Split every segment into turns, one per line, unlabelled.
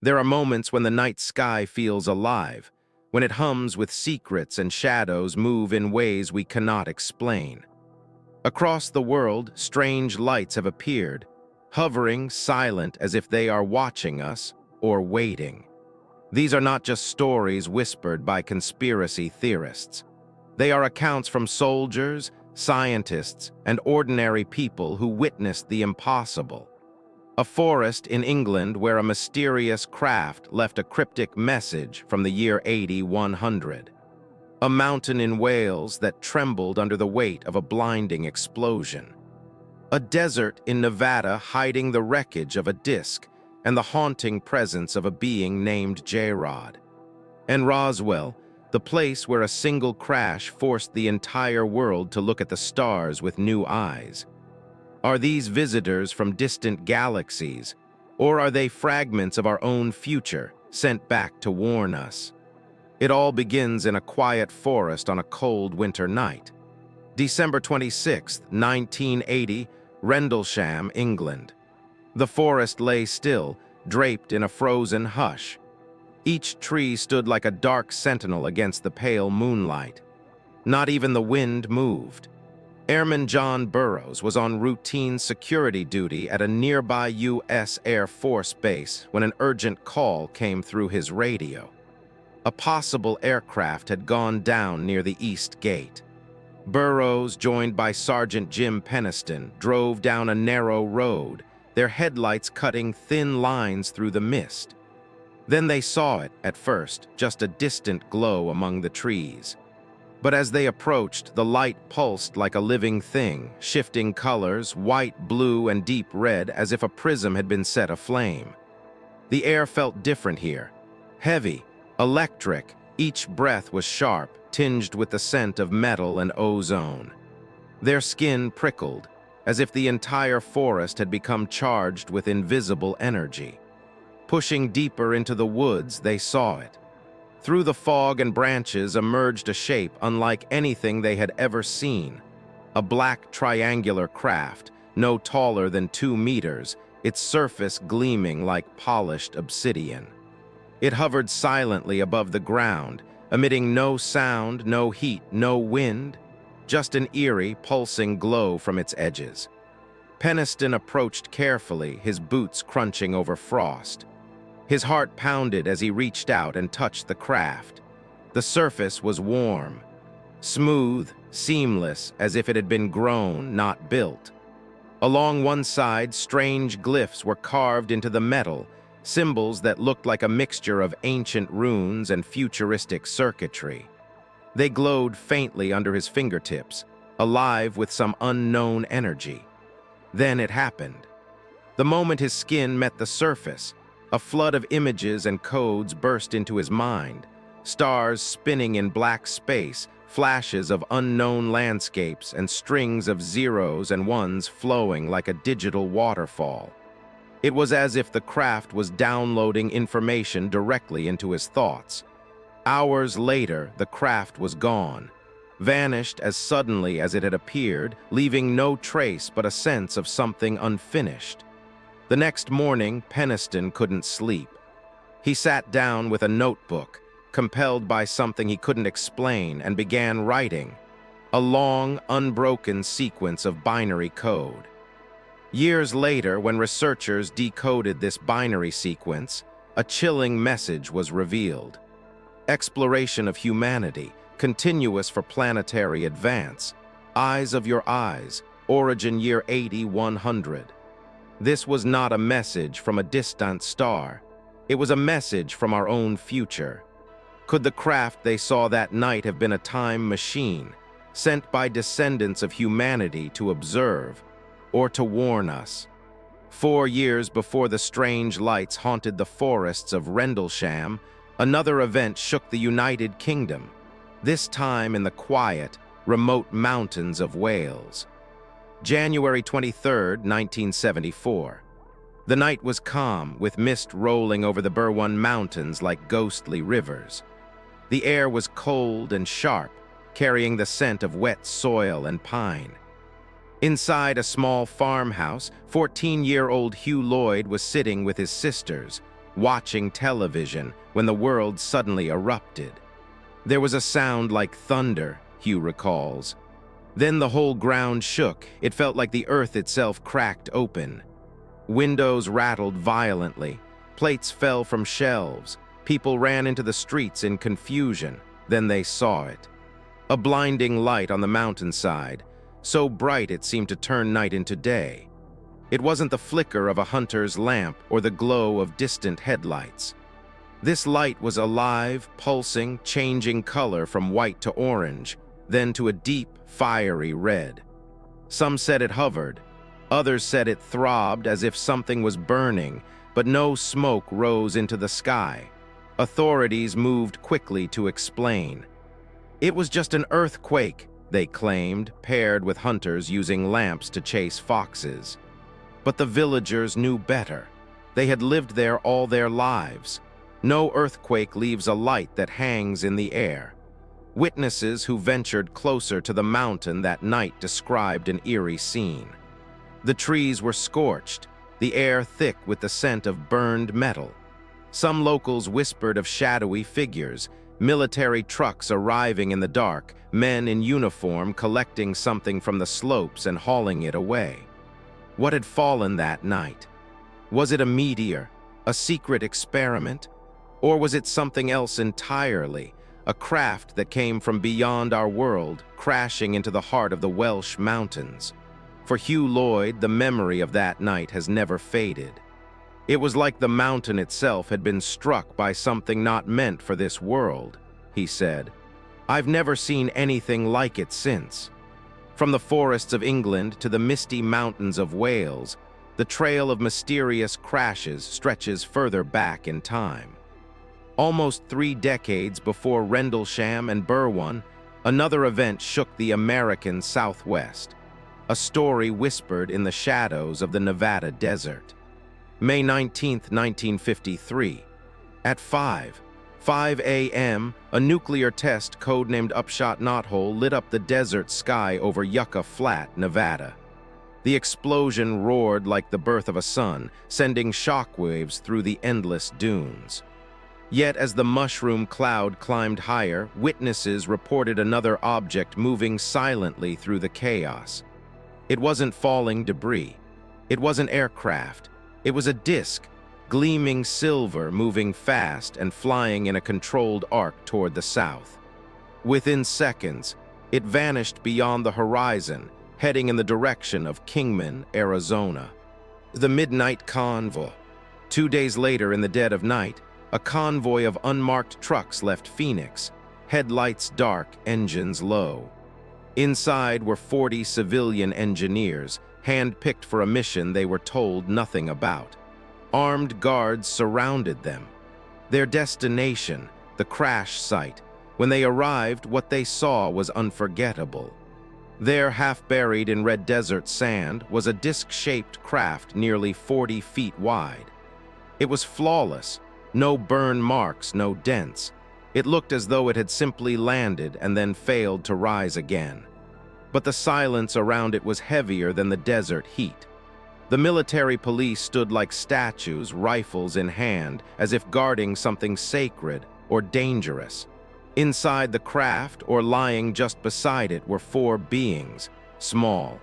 There are moments when the night sky feels alive, when it hums with secrets and shadows move in ways we cannot explain. Across the world, strange lights have appeared, hovering silent as if they are watching us or waiting. These are not just stories whispered by conspiracy theorists. They are accounts from soldiers, scientists, and ordinary people who witnessed the impossible. A forest in England where a mysterious craft left a cryptic message from the year 8100. A mountain in Wales that trembled under the weight of a blinding explosion. A desert in Nevada hiding the wreckage of a disk and the haunting presence of a being named JRod. And Roswell, the place where a single crash forced the entire world to look at the stars with new eyes. Are these visitors from distant galaxies, or are they fragments of our own future sent back to warn us? It all begins in a quiet forest on a cold winter night. December 26, 1980, Rendlesham, England. The forest lay still, draped in a frozen hush. Each tree stood like a dark sentinel against the pale moonlight. Not even the wind moved. Airman John Burroughs was on routine security duty at a nearby U.S. Air Force base when an urgent call came through his radio. A possible aircraft had gone down near the East Gate. Burroughs, joined by Sergeant Jim Peniston, drove down a narrow road, their headlights cutting thin lines through the mist. Then they saw it, at first, just a distant glow among the trees. But as they approached, the light pulsed like a living thing, shifting colors, white, blue, and deep red, as if a prism had been set aflame. The air felt different here. Heavy, electric, each breath was sharp, tinged with the scent of metal and ozone. Their skin prickled, as if the entire forest had become charged with invisible energy. Pushing deeper into the woods, they saw it. Through the fog and branches emerged a shape unlike anything they had ever seen. A black triangular craft, no taller than 2 meters, its surface gleaming like polished obsidian. It hovered silently above the ground, emitting no sound, no heat, no wind, just an eerie, pulsing glow from its edges. Peniston approached carefully, his boots crunching over frost. His heart pounded as he reached out and touched the craft. The surface was warm, smooth, seamless, as if it had been grown, not built. Along one side, strange glyphs were carved into the metal, symbols that looked like a mixture of ancient runes and futuristic circuitry. They glowed faintly under his fingertips, alive with some unknown energy. Then it happened. The moment his skin met the surface, a flood of images and codes burst into his mind, stars spinning in black space, flashes of unknown landscapes, and strings of zeros and ones flowing like a digital waterfall. It was as if the craft was downloading information directly into his thoughts. Hours later, the craft was gone, vanished as suddenly as it had appeared, leaving no trace but a sense of something unfinished. The next morning, Peniston couldn't sleep. He sat down with a notebook, compelled by something he couldn't explain, and began writing, a long, unbroken sequence of binary code. Years later, when researchers decoded this binary sequence, a chilling message was revealed. Exploration of humanity, continuous for planetary advance, eyes of your eyes, origin year 8100. This was not a message from a distant star. It was a message from our own future. Could the craft they saw that night have been a time machine, sent by descendants of humanity to observe, or to warn us? 4 years before the strange lights haunted the forests of Rendlesham, another event shook the United Kingdom, this time in the quiet, remote mountains of Wales. January 23, 1974. The night was calm, with mist rolling over the Berwyn Mountains like ghostly rivers. The air was cold and sharp, carrying the scent of wet soil and pine. Inside a small farmhouse, 14-year-old Hugh Lloyd was sitting with his sisters, watching television, when the world suddenly erupted. There was a sound like thunder, Hugh recalls. Then the whole ground shook. It felt like the earth itself cracked open. Windows rattled violently. Plates fell from shelves. People ran into the streets in confusion. Then they saw it. A blinding light on the mountainside, so bright it seemed to turn night into day. It wasn't the flicker of a hunter's lamp or the glow of distant headlights. This light was alive, pulsing, changing color from white to orange, then to a deep, fiery red. Some said it hovered. Others said it throbbed as if something was burning, but no smoke rose into the sky. Authorities moved quickly to explain. It was just an earthquake, they claimed, paired with hunters using lamps to chase foxes. But the villagers knew better. They had lived there all their lives. No earthquake leaves a light that hangs in the air. Witnesses who ventured closer to the mountain that night described an eerie scene. The trees were scorched, the air thick with the scent of burned metal. Some locals whispered of shadowy figures, military trucks arriving in the dark, men in uniform collecting something from the slopes and hauling it away. What had fallen that night? Was it a meteor, a secret experiment? Or was it something else entirely, a craft that came from beyond our world, crashing into the heart of the Welsh mountains? For Hugh Lloyd, the memory of that night has never faded. It was like the mountain itself had been struck by something not meant for this world, he said. I've never seen anything like it since. From the forests of England to the misty mountains of Wales, the trail of mysterious crashes stretches further back in time. Almost 3 decades before Rendlesham and Berwyn, another event shook the American Southwest, a story whispered in the shadows of the Nevada desert. May 19, 1953. At 5 a.m., a nuclear test codenamed Upshot Knothole lit up the desert sky over Yucca Flat, Nevada. The explosion roared like the birth of a sun, sending shockwaves through the endless dunes. Yet as the mushroom cloud climbed higher, witnesses reported another object moving silently through the chaos. It wasn't falling debris. It wasn't aircraft. It was a disk, gleaming silver, moving fast and flying in a controlled arc toward the south. Within seconds, it vanished beyond the horizon, heading in the direction of Kingman, Arizona. The midnight convoy. 2 days later, in the dead of night, a convoy of unmarked trucks left Phoenix, headlights dark, engines low. Inside were 40 civilian engineers, hand-picked for a mission they were told nothing about. Armed guards surrounded them. Their destination, the crash site. When they arrived, what they saw was unforgettable. There, half buried in red desert sand, was a disc-shaped craft nearly 40 feet wide. It was flawless, no burn marks, no dents. It looked as though it had simply landed and then failed to rise again. But the silence around it was heavier than the desert heat. The military police stood like statues, rifles in hand, as if guarding something sacred or dangerous. Inside the craft, or lying just beside it, were 4 beings, small.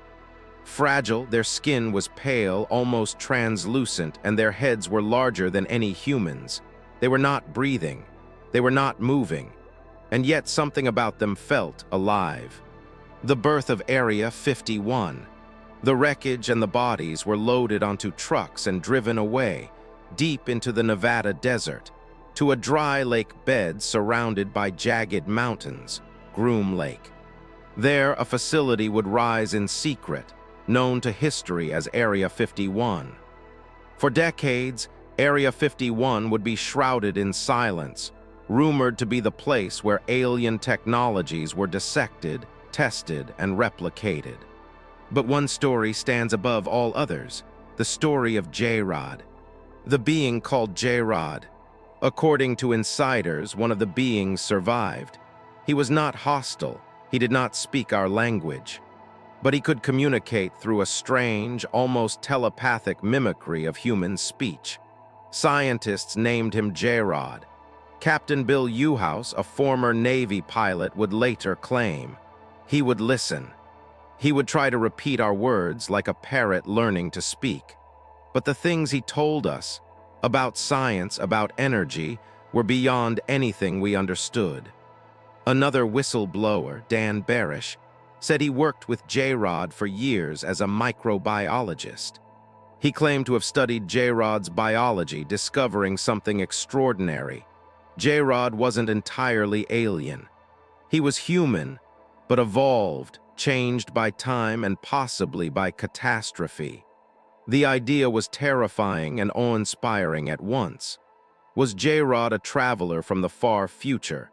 Fragile, their skin was pale, almost translucent, and their heads were larger than any humans. They were not breathing. They were not moving. And yet something about them felt alive. The birth of Area 51. The wreckage and the bodies were loaded onto trucks and driven away, deep into the Nevada desert, to a dry lake bed surrounded by jagged mountains, Groom Lake. There, a facility would rise in secret, known to history as Area 51. For decades, Area 51 would be shrouded in silence, rumored to be the place where alien technologies were dissected, tested, and replicated. But one story stands above all others, the story of JRod. The being called JRod. According to insiders, one of the beings survived. He was not hostile. He did not speak our language. But he could communicate through a strange, almost telepathic mimicry of human speech. Scientists named him JRod. Captain Bill Uhouse, a former Navy pilot, would later claim. He would listen. He would try to repeat our words like a parrot learning to speak. But the things he told us, about science, about energy, were beyond anything we understood. Another whistleblower, Dan Barish, said he worked with JRod for years as a microbiologist. He claimed to have studied JRod's biology, discovering something extraordinary. JRod wasn't entirely alien. He was human, but evolved, changed by time and possibly by catastrophe. The idea was terrifying and awe-inspiring at once. Was JRod a traveler from the far future,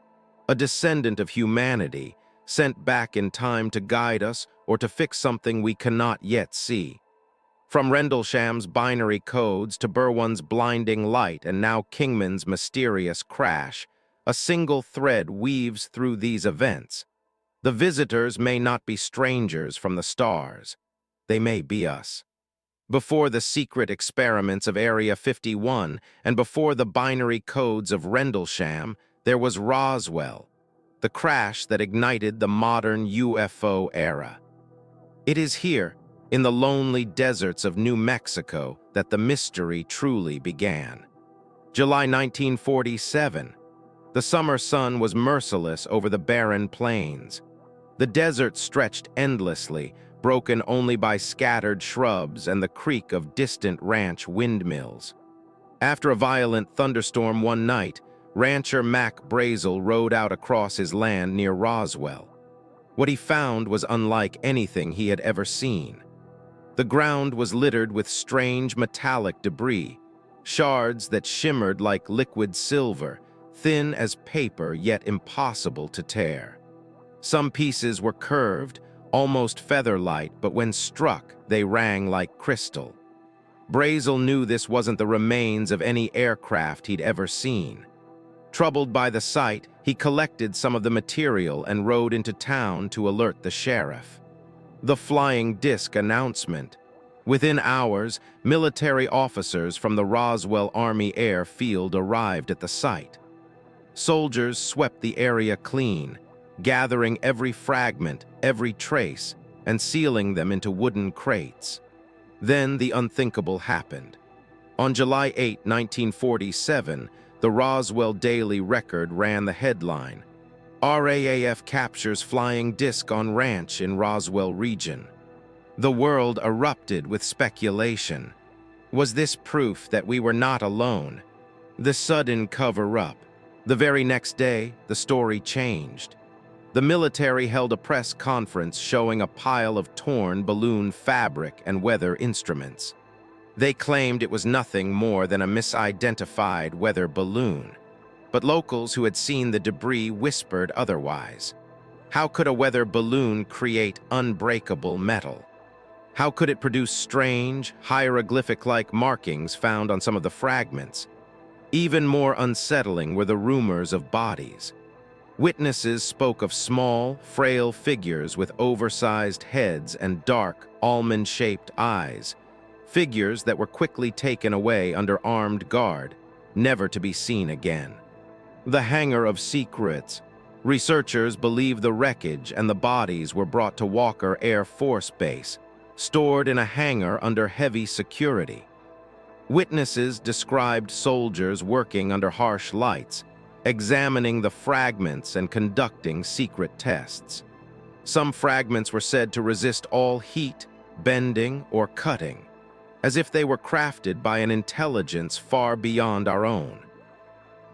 a descendant of humanity, sent back in time to guide us or to fix something we cannot yet see? From Rendlesham's binary codes to Berwyn's blinding light and now Kingman's mysterious crash, a single thread weaves through these events. The visitors may not be strangers from the stars. They may be us. Before the secret experiments of Area 51 and before the binary codes of Rendlesham, there was Roswell, the crash that ignited the modern UFO era. It is here, in the lonely deserts of New Mexico, that the mystery truly began. July 1947. The summer sun was merciless over the barren plains. The desert stretched endlessly, broken only by scattered shrubs and the creak of distant ranch windmills. After a violent thunderstorm one night, rancher Mac Brazel rode out across his land near Roswell. What he found was unlike anything he had ever seen. The ground was littered with strange metallic debris, shards that shimmered like liquid silver, thin as paper yet impossible to tear. Some pieces were curved, almost feather-light, but when struck, they rang like crystal. Brazel knew this wasn't the remains of any aircraft he'd ever seen. Troubled by the sight, he collected some of the material and rode into town to alert the sheriff. The flying disc announcement. Within hours, military officers from the Roswell Army Airfield arrived at the site. Soldiers swept the area clean, gathering every fragment, every trace, and sealing them into wooden crates. Then the unthinkable happened. On July 8, 1947, the Roswell Daily Record ran the headline, "RAAF captures flying disc on ranch in Roswell region." The world erupted with speculation. Was this proof that we were not alone? The sudden cover-up. The very next day, the story changed. The military held a press conference showing a pile of torn balloon fabric and weather instruments. They claimed it was nothing more than a misidentified weather balloon. But locals who had seen the debris whispered otherwise. How could a weather balloon create unbreakable metal? How could it produce strange, hieroglyphic-like markings found on some of the fragments? Even more unsettling were the rumors of bodies. Witnesses spoke of small, frail figures with oversized heads and dark, almond-shaped eyes, figures that were quickly taken away under armed guard, never to be seen again. The hangar of secrets. Researchers believe the wreckage and the bodies were brought to Walker Air Force Base, stored in a hangar under heavy security. Witnesses described soldiers working under harsh lights, examining the fragments and conducting secret tests. Some fragments were said to resist all heat, bending, or cutting, as if they were crafted by an intelligence far beyond our own.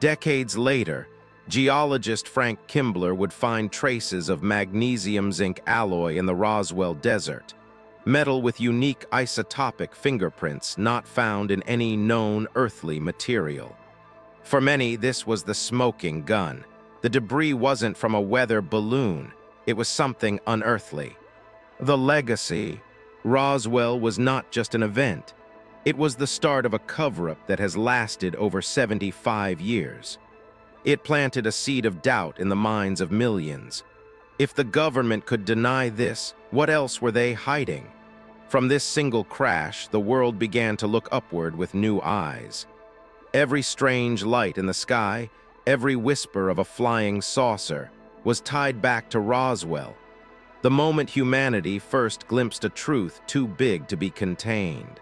Decades later, geologist Frank Kimbler would find traces of magnesium-zinc alloy in the Roswell Desert, metal with unique isotopic fingerprints not found in any known earthly material. For many, this was the smoking gun. The debris wasn't from a weather balloon. It was something unearthly. The legacy. Roswell was not just an event. It was the start of a cover-up that has lasted over 75 years. It planted a seed of doubt in the minds of millions. If the government could deny this, what else were they hiding? From this single crash, the world began to look upward with new eyes. Every strange light in the sky, every whisper of a flying saucer, was tied back to Roswell, the moment humanity first glimpsed a truth too big to be contained.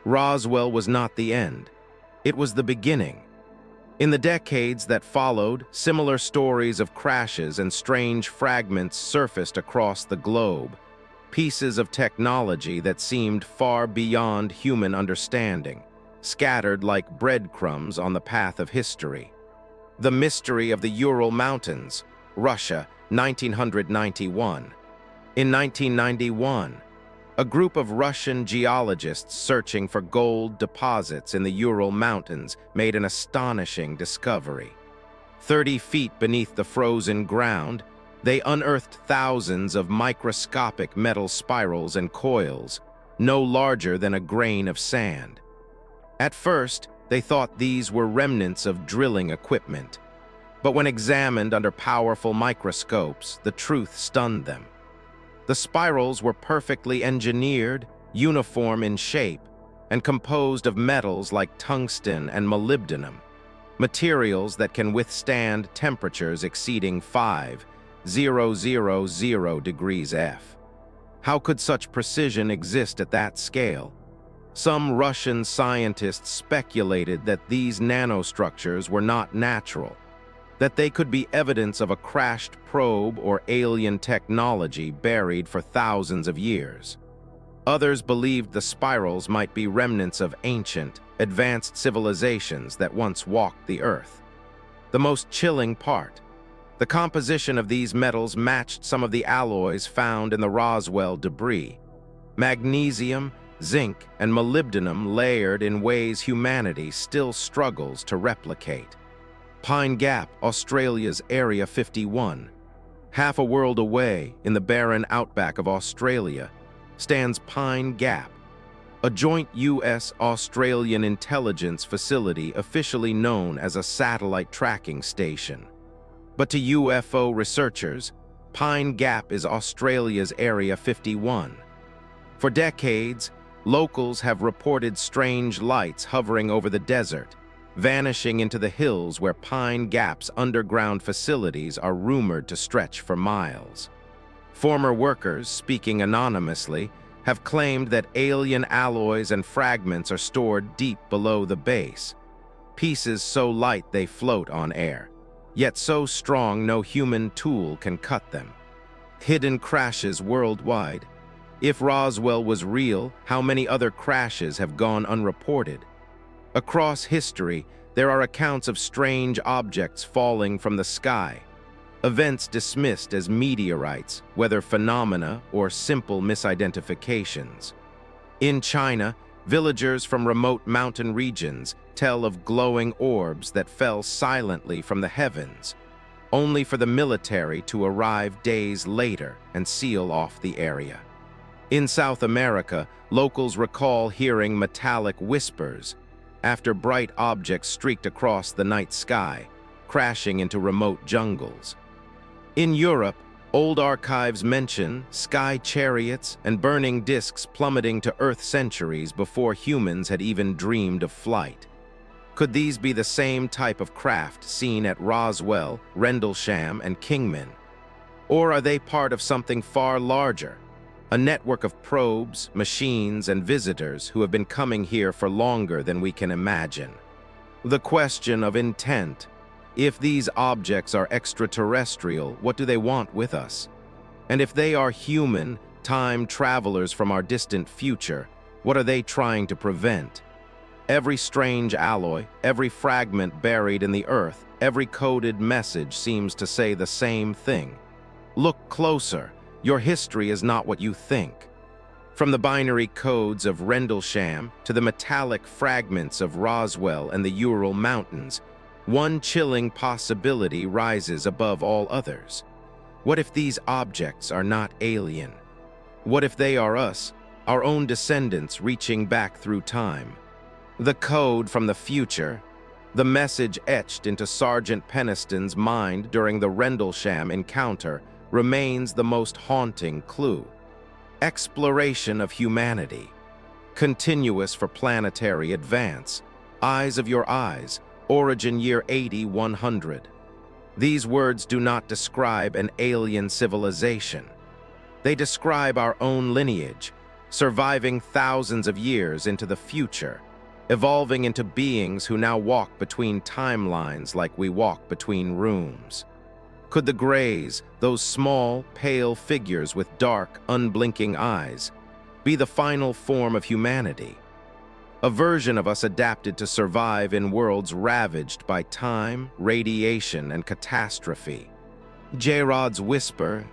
Roswell was not the end. It was the beginning. In the decades that followed, similar stories of crashes and strange fragments surfaced across the globe, pieces of technology that seemed far beyond human understanding, scattered like breadcrumbs on the path of history. The mystery of the Ural Mountains, Russia, 1991. In 1991, a group of Russian geologists searching for gold deposits in the Ural Mountains made an astonishing discovery. 30 feet beneath the frozen ground, they unearthed thousands of microscopic metal spirals and coils, no larger than a grain of sand. At first, they thought these were remnants of drilling equipment. But when examined under powerful microscopes, the truth stunned them. The spirals were perfectly engineered, uniform in shape, and composed of metals like tungsten and molybdenum, materials that can withstand temperatures exceeding 5,000 degrees F. How could such precision exist at that scale? Some Russian scientists speculated that these nanostructures were not natural, that they could be evidence of a crashed probe or alien technology buried for thousands of years. Others believed the spirals might be remnants of ancient, advanced civilizations that once walked the Earth. The most chilling part: the composition of these metals matched some of the alloys found in the Roswell debris. Magnesium, zinc, and molybdenum layered in ways humanity still struggles to replicate. Pine Gap, Australia's Area 51. Half a world away, in the barren outback of Australia, stands Pine Gap, a joint U.S.-Australian intelligence facility officially known as a satellite tracking station. But to UFO researchers, Pine Gap is Australia's Area 51. For decades, locals have reported strange lights hovering over the desert, vanishing into the hills where Pine Gap's underground facilities are rumored to stretch for miles. Former workers, speaking anonymously, have claimed that alien alloys and fragments are stored deep below the base, pieces so light they float on air, yet so strong no human tool can cut them. Hidden crashes worldwide. If Roswell was real, how many other crashes have gone unreported? Across history, there are accounts of strange objects falling from the sky, events dismissed as meteorites, whether phenomena or simple misidentifications. In China, villagers from remote mountain regions tell of glowing orbs that fell silently from the heavens, only for the military to arrive days later and seal off the area. In South America, locals recall hearing metallic whispers after bright objects streaked across the night sky, crashing into remote jungles. In Europe, old archives mention sky chariots and burning disks plummeting to Earth centuries before humans had even dreamed of flight. Could these be the same type of craft seen at Roswell, Rendlesham, and Kingman? Or are they part of something far larger? A network of probes, machines, and visitors who have been coming here for longer than we can imagine. The question of intent. If these objects are extraterrestrial, what do they want with us? And if they are human, time travelers from our distant future, what are they trying to prevent? Every strange alloy, every fragment buried in the earth, every coded message seems to say the same thing. Look closer. Your history is not what you think. From the binary codes of Rendlesham to the metallic fragments of Roswell and the Ural Mountains, one chilling possibility rises above all others. What if these objects are not alien? What if they are us, our own descendants reaching back through time? The code from the future, the message etched into Sergeant Peniston's mind during the Rendlesham encounter, remains the most haunting clue. Exploration of humanity, continuous for planetary advance, Eyes of your eyes, origin year 80-100. These words do not describe an alien civilization. They describe our own lineage, surviving thousands of years into the future, evolving into beings who now walk between timelines like we walk between rooms. Could the Greys, those small, pale figures with dark, unblinking eyes, be the final form of humanity? A version of us adapted to survive in worlds ravaged by time, radiation, and catastrophe. JRod's whisper,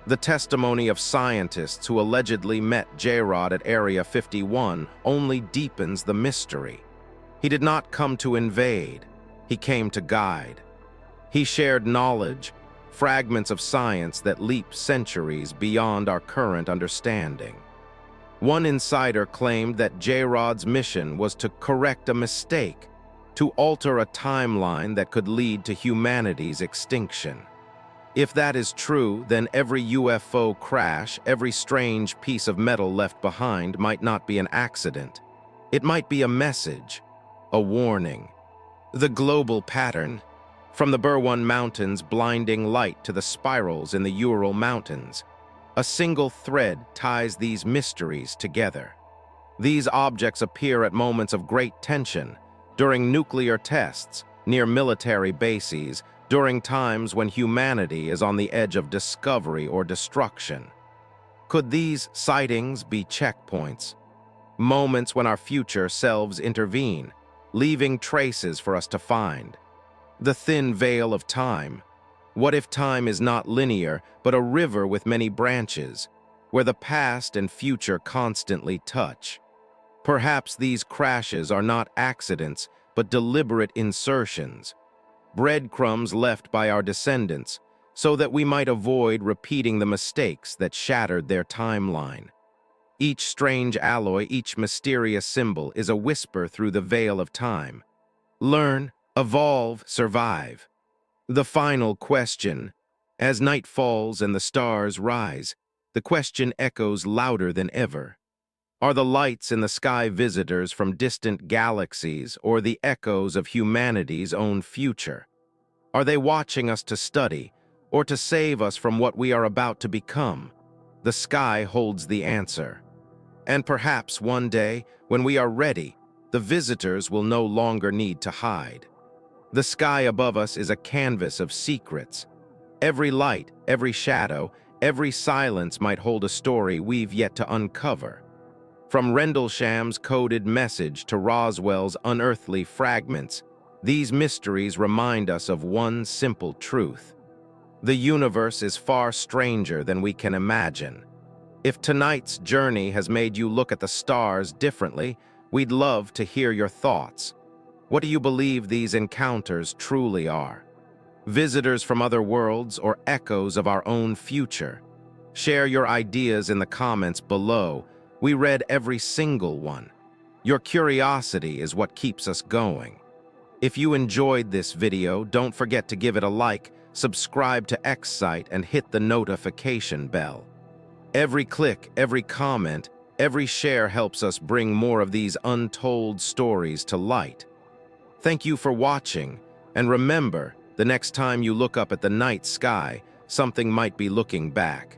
the testimony of scientists who allegedly met JRod at Area 51, only deepens the mystery. He did not come to invade, he came to guide. He shared knowledge, fragments of science that leap centuries beyond our current understanding. One insider claimed that JRod's mission was to correct a mistake, to alter a timeline that could lead to humanity's extinction. If that is true, then every UFO crash, every strange piece of metal left behind might not be an accident. It might be a message, a warning. The global pattern, from the Berwyn Mountains' blinding light to the spirals in the Ural Mountains, a single thread ties these mysteries together. These objects appear at moments of great tension, during nuclear tests, near military bases, during times when humanity is on the edge of discovery or destruction. Could these sightings be checkpoints? Moments when our future selves intervene, leaving traces for us to find. The thin veil of time. What if time is not linear, but a river with many branches, where the past and future constantly touch? Perhaps these crashes are not accidents, but deliberate insertions, breadcrumbs left by our descendants, so that we might avoid repeating the mistakes that shattered their timeline. Each strange alloy, each mysterious symbol is a whisper through the veil of time. Learn, evolve, survive. The final question. As night falls and the stars rise, the question echoes louder than ever. Are the lights in the sky visitors from distant galaxies or the echoes of humanity's own future? Are they watching us to study or to save us from what we are about to become? The sky holds the answer. And perhaps one day, when we are ready, the visitors will no longer need to hide. The sky above us is a canvas of secrets. Every light, every shadow, every silence might hold a story we've yet to uncover. From Rendlesham's coded message to Roswell's unearthly fragments, these mysteries remind us of one simple truth. The universe is far stranger than we can imagine. If tonight's journey has made you look at the stars differently, we'd love to hear your thoughts. What do you believe these encounters truly are? Visitors from other worlds or echoes of our own future? Share your ideas in the comments below. We read every single one. Your curiosity is what keeps us going. If you enjoyed this video, don't forget to give it a like, subscribe to X-Site, and hit the notification bell. Every click, every comment, every share helps us bring more of these untold stories to light. Thank you for watching, and remember, the next time you look up at the night sky, something might be looking back.